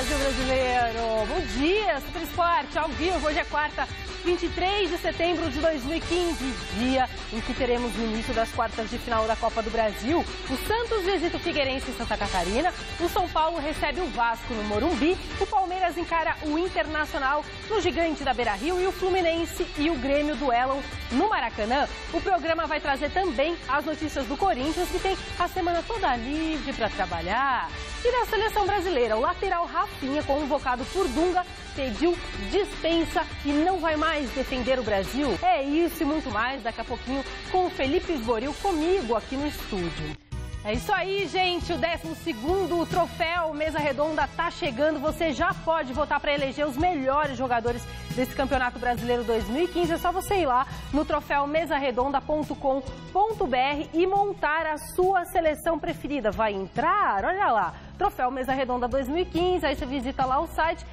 Brasil brasileiro! Bom dia, Super Esporte, ao vivo. Hoje é quarta, 23 de setembro de 2015, dia em que teremos o início das quartas de final da Copa do Brasil. O Santos visita o Figueirense em Santa Catarina, o São Paulo recebe o Vasco no Morumbi, o Palmeiras encara o Internacional no Gigante da Beira-Rio e o Fluminense e o Grêmio duelam no Maracanã. O programa vai trazer também as notícias do Corinthians, que tem a semana toda livre para trabalhar. E na seleção brasileira, o lateral Rafinha, convocado por Dunga, pediu dispensa e não vai mais defender o Brasil. É isso e muito mais daqui a pouquinho com o Felipe Esboril comigo aqui no estúdio. É isso aí, gente. O 12º troféu Mesa Redonda tá chegando. Você já pode votar para eleger os melhores jogadores desse Campeonato Brasileiro 2015. É só você ir lá no troféumesaredonda.com.br e montar a sua seleção preferida. Vai entrar? Olha lá, Troféu Mesa Redonda 2015. Aí você visita lá o site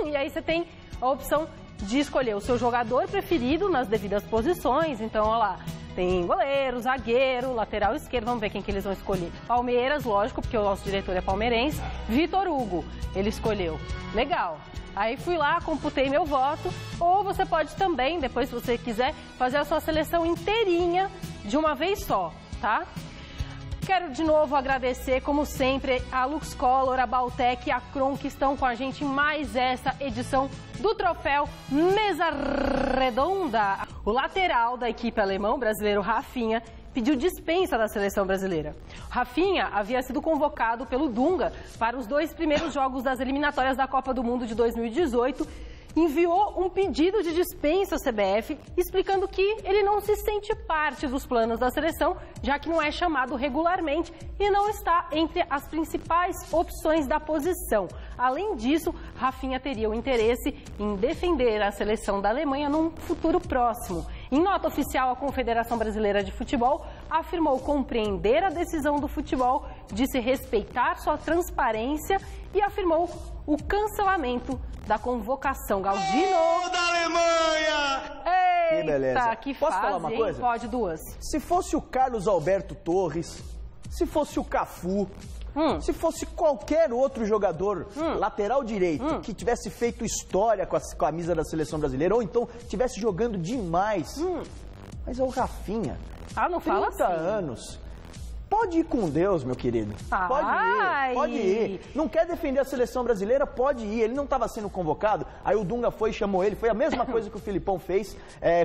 e aí você tem a opção de escolher o seu jogador preferido nas devidas posições. Então, olha lá. Tem goleiro, zagueiro, lateral esquerdo, vamos ver quem que eles vão escolher. Palmeiras, lógico, porque o nosso diretor é palmeirense. Vitor Hugo, ele escolheu. Legal. Aí fui lá, computei meu voto. Ou você pode também, depois se você quiser, fazer a sua seleção inteirinha de uma vez só, tá? Quero de novo agradecer, como sempre, a Luxcolor, a Baltec e a Kron, que estão com a gente em mais essa edição do Troféu Mesa Redonda. O lateral da equipe alemã, o brasileiro Rafinha, pediu dispensa da seleção brasileira. Rafinha havia sido convocado pelo Dunga para os 2 primeiros jogos das eliminatórias da Copa do Mundo de 2018, enviou um pedido de dispensa à CBF, explicando que ele não se sente parte dos planos da seleção, já que não é chamado regularmente e não está entre as principais opções da posição. Além disso, Rafinha teria o interesse em defender a seleção da Alemanha num futuro próximo. Em nota oficial, a Confederação Brasileira de Futebol afirmou compreender a decisão do futebol de se respeitar sua transparência e afirmou o cancelamento da convocação. Galdino! Da Alemanha! Eita, que beleza. Que Posso fase, falar uma coisa? Hein? Pode, duas. Se fosse o Carlos Alberto Torres, se fosse o Cafu, se fosse qualquer outro jogador lateral direito que tivesse feito história com a camisa da seleção brasileira, ou então tivesse jogando demais, mas é o Rafinha. Ah, não fala assim. 30 anos. Pode ir com Deus, meu querido. Pode ir. Não quer defender a seleção brasileira? Pode ir. Ele não estava sendo convocado, aí o Dunga foi e chamou ele. Foi a mesma coisa que o Filipão fez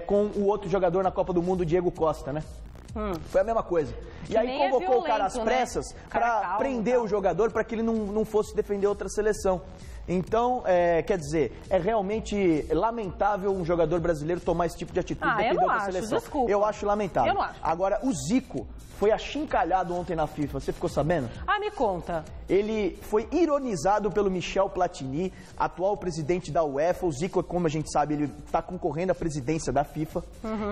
com o outro jogador na Copa do Mundo, o Diego Costa, né? Foi a mesma coisa. E aí convocou o cara às pressas, né? Para prender o jogador, para que ele não fosse defender outra seleção. Então, quer dizer, é realmente lamentável um jogador brasileiro tomar esse tipo de atitude defender outra seleção. Desculpa. Eu acho lamentável. Eu não acho. Agora, o Zico foi achincalhado ontem na FIFA. Você ficou sabendo? Ah, me conta. Ele foi ironizado pelo Michel Platini, atual presidente da UEFA. O Zico, como a gente sabe, ele está concorrendo à presidência da FIFA.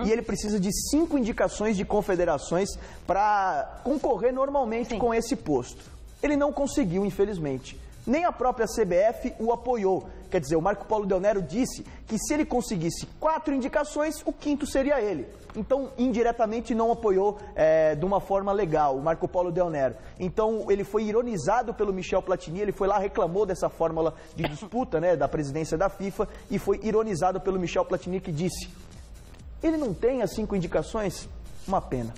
E ele precisa de 5 indicações de confederações para concorrer normalmente com esse posto. Ele não conseguiu, infelizmente. Nem a própria CBF o apoiou. Quer dizer, o Marco Polo Del Nero disse que se ele conseguisse 4 indicações, o 5º seria ele. Então, indiretamente, não apoiou de uma forma legal o Marco Polo Del Nero. Então, ele foi ironizado pelo Michel Platini, ele foi lá, reclamou dessa fórmula de disputa, né, da presidência da FIFA, e foi ironizado pelo Michel Platini, que disse: ele não tem as 5 indicações? Uma pena.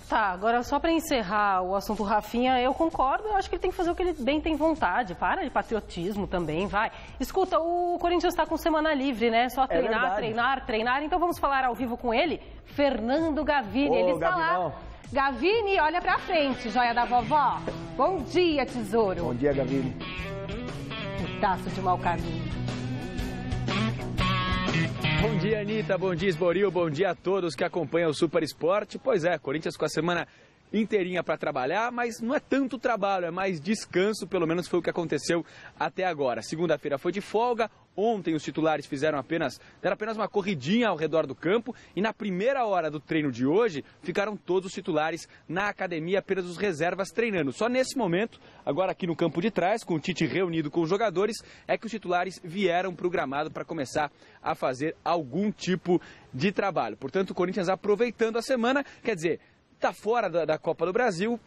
Tá, agora só para encerrar o assunto Rafinha, eu concordo, eu acho que ele tem que fazer o que ele bem tem vontade, para de patriotismo também, vai. Escuta, o Corinthians está com semana livre, né? Só treinar, então vamos falar ao vivo com ele, Fernando Gavini, ele está lá. Gavini, olha pra frente, joia da vovó. Bom dia, tesouro. Bom dia, Gavini. Pedaço de mau caminho. Bom dia, Anitta. Bom dia, Esboril. Bom dia a todos que acompanham o Super Esporte. Pois é, Corinthians com a semana inteirinha para trabalhar, mas não é tanto trabalho, é mais descanso, pelo menos foi o que aconteceu até agora. Segunda-feira foi de folga, ontem os titulares deram apenas uma corridinha ao redor do campo e na primeira hora do treino de hoje ficaram todos os titulares na academia, apenas os reservas treinando. Só nesse momento, agora aqui no campo de trás, com o Tite reunido com os jogadores, é que os titulares vieram para o gramado para começar a fazer algum tipo de trabalho. Portanto, o Corinthians aproveitando a semana, quer dizer, está fora da Copa do Brasil,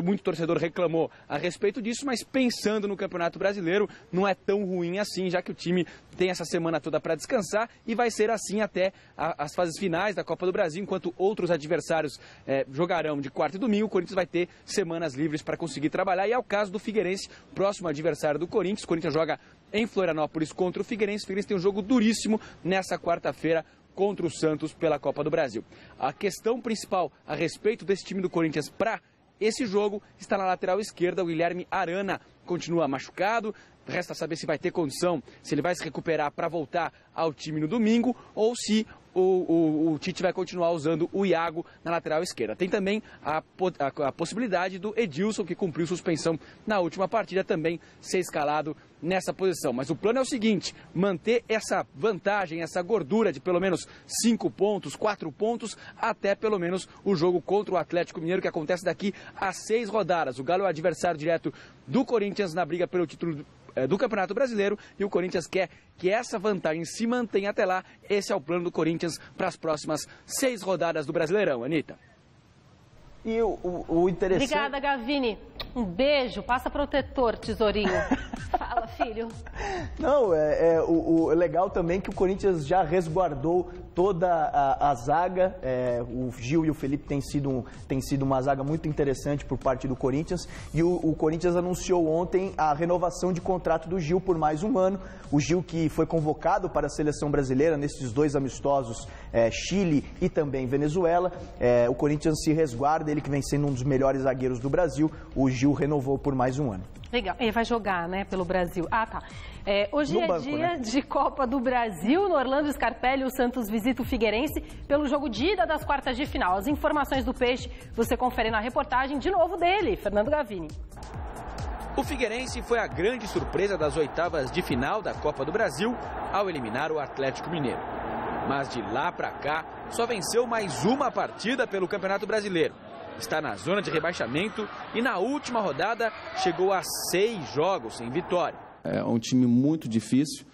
muito torcedor reclamou a respeito disso, mas pensando no Campeonato Brasileiro, não é tão ruim assim, já que o time tem essa semana toda para descansar e vai ser assim até as fases finais da Copa do Brasil, enquanto outros adversários jogarão de quarta e domingo, o Corinthians vai ter semanas livres para conseguir trabalhar, e é o caso do Figueirense, próximo adversário do Corinthians. O Corinthians joga em Florianópolis contra o Figueirense. O Figueirense tem um jogo duríssimo nessa quarta-feira contra o Santos pela Copa do Brasil. A questão principal a respeito desse time do Corinthians para esse jogo está na lateral esquerda. O Guilherme Arana continua machucado. Resta saber se vai ter condição, se ele vai se recuperar para voltar ao time no domingo ou se o Tite vai continuar usando o Iago na lateral esquerda. Tem também a possibilidade do Edilson, que cumpriu suspensão na última partida, também ser escalado nessa posição. Mas o plano é o seguinte: manter essa vantagem, essa gordura de pelo menos 5 pontos, 4 pontos, até pelo menos o jogo contra o Atlético Mineiro, que acontece daqui a 6 rodadas. O Galo é o adversário direto do Corinthians na briga pelo título do Campeonato Brasileiro, e o Corinthians quer que essa vantagem se mantenha até lá. Esse é o plano do Corinthians para as próximas 6 rodadas do Brasileirão. Anitta. E o interessante... Obrigada, Gavini. Um beijo. Passa protetor, tesourinho. Fala, filho. Não, o legal também que o Corinthians já resguardou toda a zaga. O Gil e o Felipe tem sido uma zaga muito interessante por parte do Corinthians. E o Corinthians anunciou ontem a renovação de contrato do Gil por mais um ano. O Gil, que foi convocado para a seleção brasileira nesses 2 amistosos, Chile e também Venezuela. O Corinthians se resguarda, ele que vem sendo um dos melhores zagueiros do Brasil. O Gil renovou por mais um ano. Legal. Ele vai jogar, né, pelo Brasil. Ah, tá. Hoje No banco, dia, né, de Copa do Brasil. No Orlando Scarpelli, o Santos visita o Figueirense pelo jogo de ida das quartas de final. As informações do Peixe você confere na reportagem de novo dele, Fernando Gavini. O Figueirense foi a grande surpresa das oitavas de final da Copa do Brasil ao eliminar o Atlético Mineiro. Mas de lá para cá, só venceu mais uma partida pelo Campeonato Brasileiro. Está na zona de rebaixamento e na última rodada chegou a 6 jogos sem vitória. É um time muito difícil.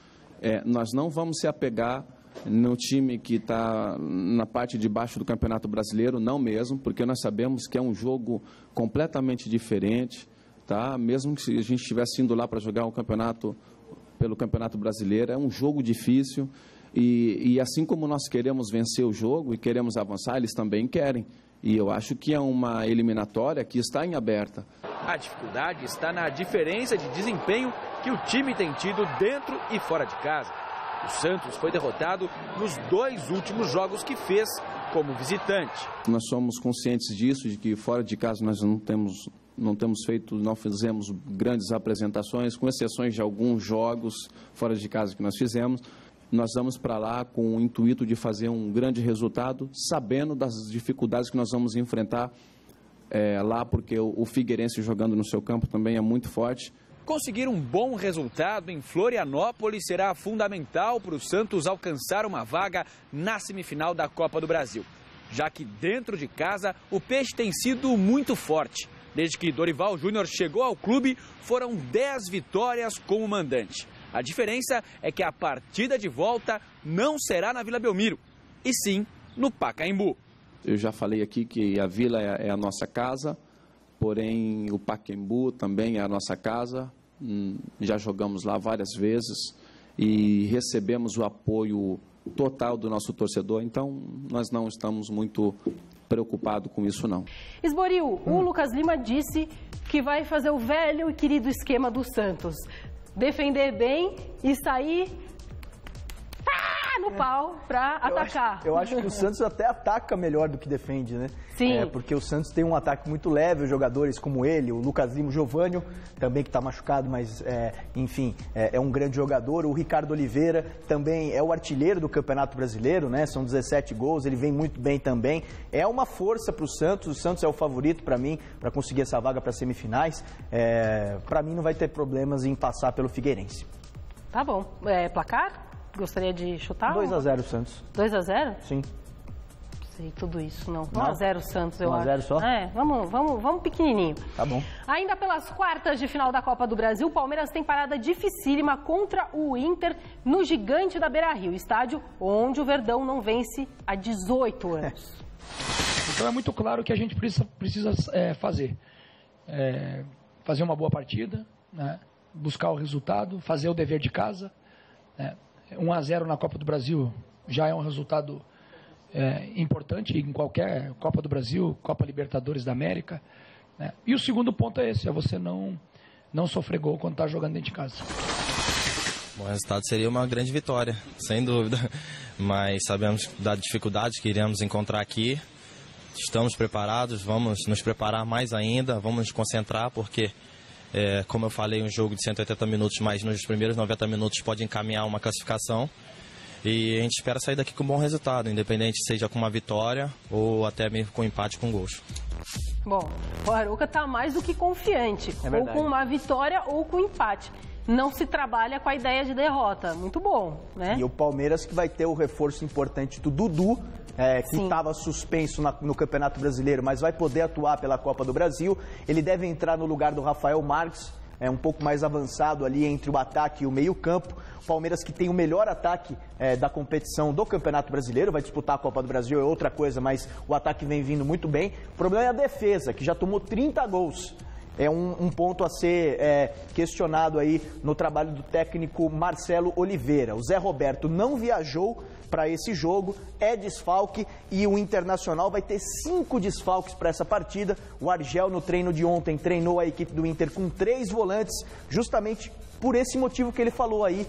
Nós não vamos se apegar no time que está na parte de baixo do Campeonato Brasileiro, não mesmo, porque nós sabemos que é um jogo completamente diferente, tá? Mesmo que a gente estivesse indo lá para jogar um campeonato pelo Campeonato Brasileiro, é um jogo difícil e assim como nós queremos vencer o jogo e queremos avançar, eles também querem. E eu acho que é uma eliminatória que está em aberta. A dificuldade está na diferença de desempenho que o time tem tido dentro e fora de casa. O Santos foi derrotado nos 2 últimos jogos que fez como visitante. Nós somos conscientes disso, de que fora de casa nós não fizemos grandes apresentações, com exceções de alguns jogos fora de casa que nós fizemos. Nós vamos para lá com o intuito de fazer um grande resultado, sabendo das dificuldades que nós vamos enfrentar lá, porque o Figueirense jogando no seu campo também é muito forte. Conseguir um bom resultado em Florianópolis será fundamental para o Santos alcançar uma vaga na semifinal da Copa do Brasil, já que dentro de casa o Peixe tem sido muito forte. Desde que Dorival Júnior chegou ao clube, foram 10 vitórias como mandante. A diferença é que a partida de volta não será na Vila Belmiro, e sim no Pacaembu. Eu já falei aqui que a Vila é a nossa casa, porém o Pacaembu também é a nossa casa. Já jogamos lá várias vezes e recebemos o apoio total do nosso torcedor, então nós não estamos muito preocupados com isso, não. Esboril, o Lucas Lima disse que vai fazer o velho e querido esquema do Santos. Defender bem e sair no pau para atacar. Eu acho que o Santos até ataca melhor do que defende, né? Sim. Porque o Santos tem um ataque muito leve, os jogadores como ele, o Lucas Lima, o Giovânio, também que está machucado, mas, enfim, é um grande jogador. O Ricardo Oliveira também é o artilheiro do Campeonato Brasileiro, né? São 17 gols, ele vem muito bem também. É uma força para o Santos é o favorito para mim, para conseguir essa vaga para semifinais. Para mim não vai ter problemas em passar pelo Figueirense. Tá bom. Placar? Gostaria de chutar? 2-0 Santos. 2-0? Sim. Sei tudo isso, não. 1-0 Santos, eu acho. 1-0 só? Vamos pequenininho. Tá bom. Ainda pelas quartas de final da Copa do Brasil, o Palmeiras tem parada dificílima contra o Inter no Gigante da Beira-Rio, estádio onde o Verdão não vence há 18 anos. Então é muito claro que a gente precisa fazer. Fazer uma boa partida, né? Buscar o resultado, fazer o dever de casa. 1-0 na Copa do Brasil já é um resultado importante em qualquer Copa do Brasil, Copa Libertadores da América. Né? E o segundo ponto é esse, é você não sofrer gol quando está jogando dentro de casa. O resultado seria uma grande vitória, sem dúvida. Mas sabemos da dificuldade que iremos encontrar aqui. Estamos preparados, vamos nos preparar mais ainda, vamos nos concentrar, porque, como eu falei, um jogo de 180 minutos, mas nos primeiros 90 minutos pode encaminhar uma classificação. E a gente espera sair daqui com um bom resultado, independente seja com uma vitória ou até mesmo com empate com gols. Bom, o Arouca está mais do que confiante, ou com uma vitória ou com empate. Não se trabalha com a ideia de derrota. Muito bom, né? E o Palmeiras que vai ter o reforço importante do Dudu, que estava suspenso no Campeonato Brasileiro, mas vai poder atuar pela Copa do Brasil. Ele deve entrar no lugar do Rafael Marques, um pouco mais avançado ali entre o ataque e o meio-campo. O Palmeiras que tem o melhor ataque da competição do Campeonato Brasileiro, vai disputar a Copa do Brasil, é outra coisa, mas o ataque vem vindo muito bem. O problema é a defesa, que já tomou 30 gols. É um ponto a ser questionado aí no trabalho do técnico Marcelo Oliveira. O Zé Roberto não viajou para esse jogo, é desfalque, e o Internacional vai ter 5 desfalques para essa partida. O Argel, no treino de ontem, treinou a equipe do Inter com 3 volantes, justamente por esse motivo que ele falou aí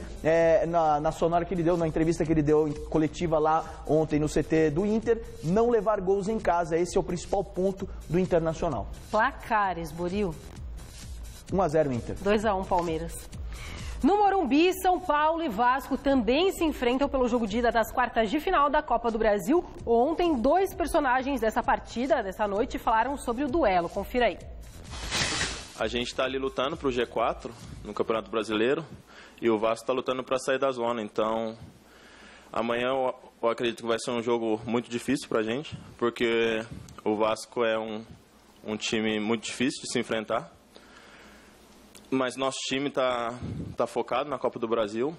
na sonora que ele deu, na entrevista que ele deu coletiva lá ontem no CT do Inter, não levar gols em casa. Esse é o principal ponto do Internacional. Placares, Boril. 1-0 Inter. 2-1 Palmeiras. No Morumbi, São Paulo e Vasco também se enfrentam pelo jogo de ida das quartas de final da Copa do Brasil. Ontem, 2 personagens dessa partida, dessa noite, falaram sobre o duelo. Confira aí. A gente está ali lutando para o G4 no Campeonato Brasileiro e o Vasco está lutando para sair da zona. Então, amanhã eu acredito que vai ser um jogo muito difícil para a gente, porque o Vasco é um time muito difícil de se enfrentar. Mas nosso time está focado na Copa do Brasil.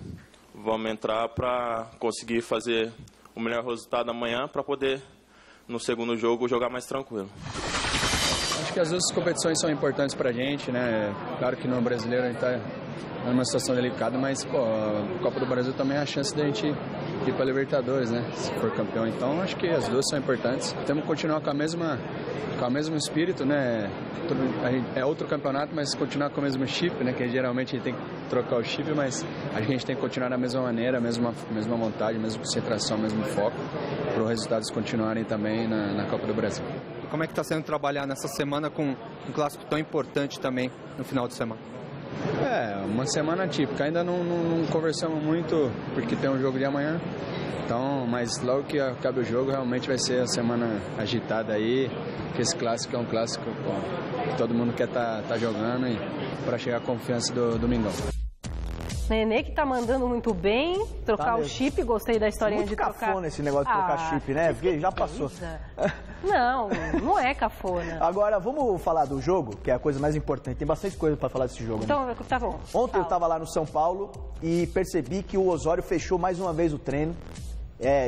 Vamos entrar para conseguir fazer o melhor resultado amanhã para poder, no segundo jogo, jogar mais tranquilo. Acho que as duas competições são importantes para a gente, né? Claro que no brasileiro a gente está numa situação delicada, mas a Copa do Brasil também é a chance de a gente ir para a Libertadores, né? Se for campeão. Então acho que as duas são importantes. Temos que continuar com o mesmo espírito, né? É outro campeonato, mas continuar com o mesmo chip, né? Que geralmente a gente tem que trocar o chip, mas acho que a gente tem que continuar da mesma maneira, a mesma vontade, a mesma concentração, o mesmo foco, para os resultados continuarem também na Copa do Brasil. Como é que está sendo trabalhar nessa semana com um clássico tão importante também no final de semana? Uma semana típica. Ainda não conversamos muito porque tem um jogo de amanhã. Então, mas logo que acabe o jogo, realmente vai ser a semana agitada aí, que esse clássico é um clássico que todo mundo quer tá jogando e para chegar a confiança do Domingão. Nenê que tá mandando muito bem, trocar o chip, gostei da historinha de trocar. Muito cafona esse negócio de trocar chip, né? Porque já passou. Não é cafona. Agora, vamos falar do jogo, que é a coisa mais importante. Tem bastante coisa para falar desse jogo. Então, né? Tá bom. Ontem eu tava lá no São Paulo e percebi que o Osório fechou mais uma vez o treino.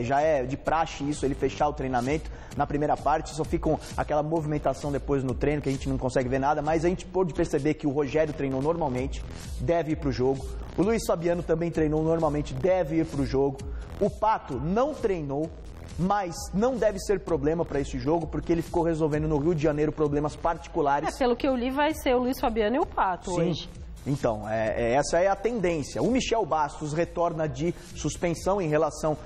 Já é de praxe isso, ele fechar o treinamento na primeira parte, só fica aquela movimentação depois no treino que a gente não consegue ver nada, mas a gente pôde perceber que o Rogério treinou normalmente, deve ir para o jogo. O Luiz Fabiano também treinou normalmente, deve ir para o jogo. O Pato não treinou, mas não deve ser problema para esse jogo, porque ele ficou resolvendo no Rio de Janeiro problemas particulares. Pelo que eu li, vai ser o Luiz Fabiano e o Pato hoje. Então, essa é a tendência. O Michel Bastos retorna de suspensão em relação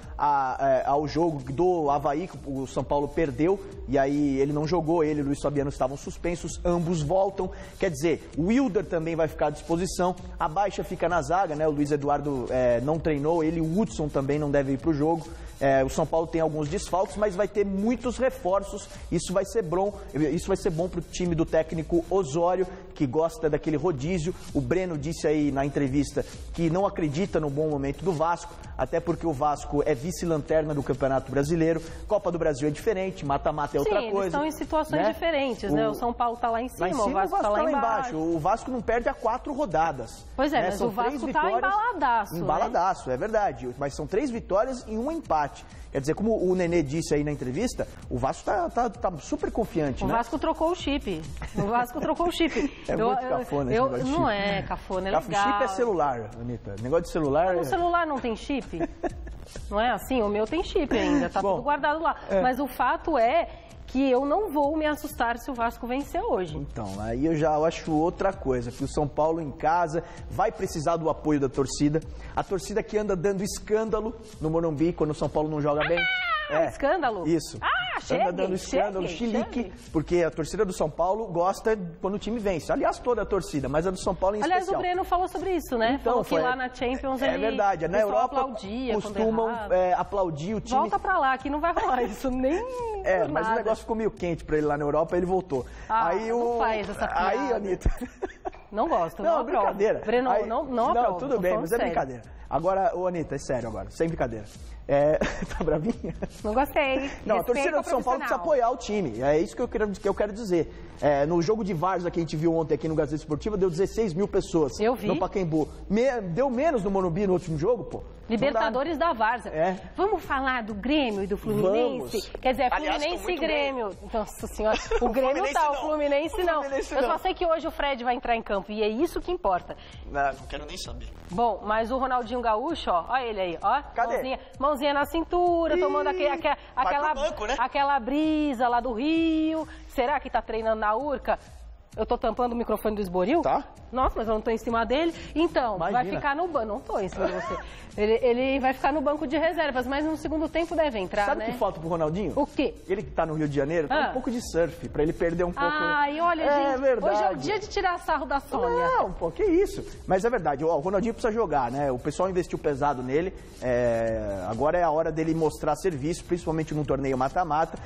ao jogo do Avaí, que o São Paulo perdeu, e aí ele não jogou, ele e o Luiz Fabiano estavam suspensos, ambos voltam. Quer dizer, o Wilder também vai ficar à disposição, a baixa fica na zaga, né? O Luiz Eduardo não treinou, ele e o Hudson também não devem ir para o jogo. O São Paulo tem alguns desfalques, mas vai ter muitos reforços. Isso vai ser bom para o time do técnico Osório, que gosta daquele rodízio. O Breno disse aí na entrevista que não acredita no bom momento do Vasco, até porque o Vasco é vice-lanterna do Campeonato Brasileiro. Copa do Brasil é diferente, mata-mata é outra coisa. Sim, eles estão em situações diferentes, né? O São Paulo está lá em cima, o Vasco está lá embaixo. O Vasco não perde há 4 rodadas. Pois é, mas o Vasco está embaladaço. Embaladaço, é verdade. Mas são 3 vitórias e um empate. empate. Quer dizer, como o Nenê disse aí na entrevista, o Vasco tá super confiante, né? O Vasco trocou o chip. O Vasco trocou o chip. É muito cafona esse negócio de chip. Não é cafona, é legal. Chip é celular, Anitta. Negócio de celular... O celular não tem chip? Não é assim? O meu tem chip ainda, tá tudo guardado lá. Mas o fato é que eu não vou me assustar se o Vasco vencer hoje. Então, aí eu já acho outra coisa, que o São Paulo em casa vai precisar do apoio da torcida. A torcida que anda dando escândalo no Morumbi quando o São Paulo não joga bem. Escândalo? Isso. Anda dando escândalo, chilique, porque a torcida do São Paulo gosta quando o time vence. Aliás, toda a torcida, mas a do São Paulo em especial. Aliás, o Breno falou sobre isso, né? Então, falou que lá na Champions ele verdade, na Europa aplaudia costumam aplaudir o time. Volta pra lá, que não vai rolar isso, nem mas o negócio ficou meio quente pra ele lá na Europa, ele voltou. Aí não faz essa piada. Aí, Anitta... Não gosto, não brincadeira. Breno, aí, não aprovo. Tudo bem, mas é brincadeira. Agora, Anitta, é sério agora, sem brincadeira. Tá bravinha? Não gostei. Não, a torcida do São Paulo precisa apoiar o time. É isso que eu quero dizer. No jogo de Várzea que a gente viu ontem aqui no Gazeta Esportiva, deu 16 mil pessoas. Eu vi. No Pacaembu. Deu menos no Morumbi no último jogo, pô. Libertadores da Várzea. Vamos falar do Grêmio e do Fluminense? Vamos. Quer dizer, Fluminense e Grêmio. Nossa senhora, o Grêmio tá, o Fluminense não. Eu só sei que hoje o Fred vai entrar em campo e é isso que importa. Não quero nem saber. Bom, mas o Ronaldinho Gaúcho, ó, olha ele aí, ó. Cadê? Mãozinha na cintura, tomando aquela brisa lá do Rio. Será que tá treinando na Urca? Eu tô tampando o microfone do Esboril? Tá. Nossa, mas eu não tô em cima dele. Então, Imagina. vai ficar no banco. Não tô em cima de você. Ele vai ficar no banco de reservas, mas no segundo tempo deve entrar, Sabe né? o que falta pro Ronaldinho? O quê? Ele que tá no Rio de Janeiro, um pouco de surf, pra ele perder um pouco... Ai, olha, gente, verdade. hoje é o dia de tirar sarro da Sônia. Não, pô, que isso. Mas é verdade, o Ronaldinho precisa jogar, né? O pessoal investiu pesado nele, agora é a hora dele mostrar serviço, principalmente num torneio mata-mata,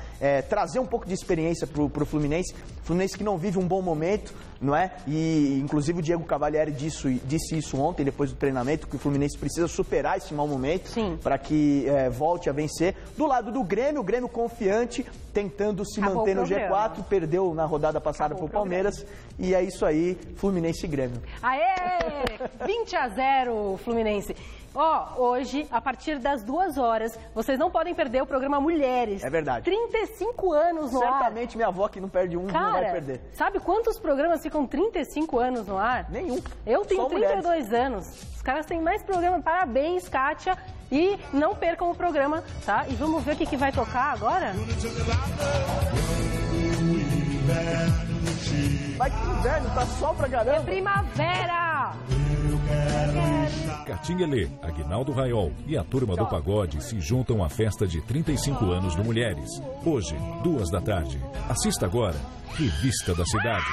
trazer um pouco de experiência pro Fluminense. Fluminense que não vive um bom momento, não é? E, inclusive, o Diego Cavalieri disse isso ontem, depois do treinamento, que o Fluminense precisa superar esse mau momento para que volte a vencer. Do lado do Grêmio, o Grêmio confiante, tentando se manter no G4, perdeu na rodada passada pro Palmeiras. E é isso aí, Fluminense e Grêmio. Aê! 20-0, Fluminense. Hoje, a partir das 2 horas, vocês não podem perder o programa Mulheres. É verdade. 35 anos no ar. Certamente minha avó que não perde não vai perder. Sabe quantos programas ficam 35 anos no ar? Nenhum. Eu tenho Só 32 anos. Os caras têm mais programa. Parabéns, Kátia. E não percam o programa, tá? E vamos ver o que vai tocar agora? Vai que inverno, tá sol pra caramba. É primavera! Catinguelê, Aguinaldo Raiol e a turma do pagode se juntam à festa de 35 anos do Mulheres. Hoje, 2 da tarde. Assista agora, Revista da Cidade.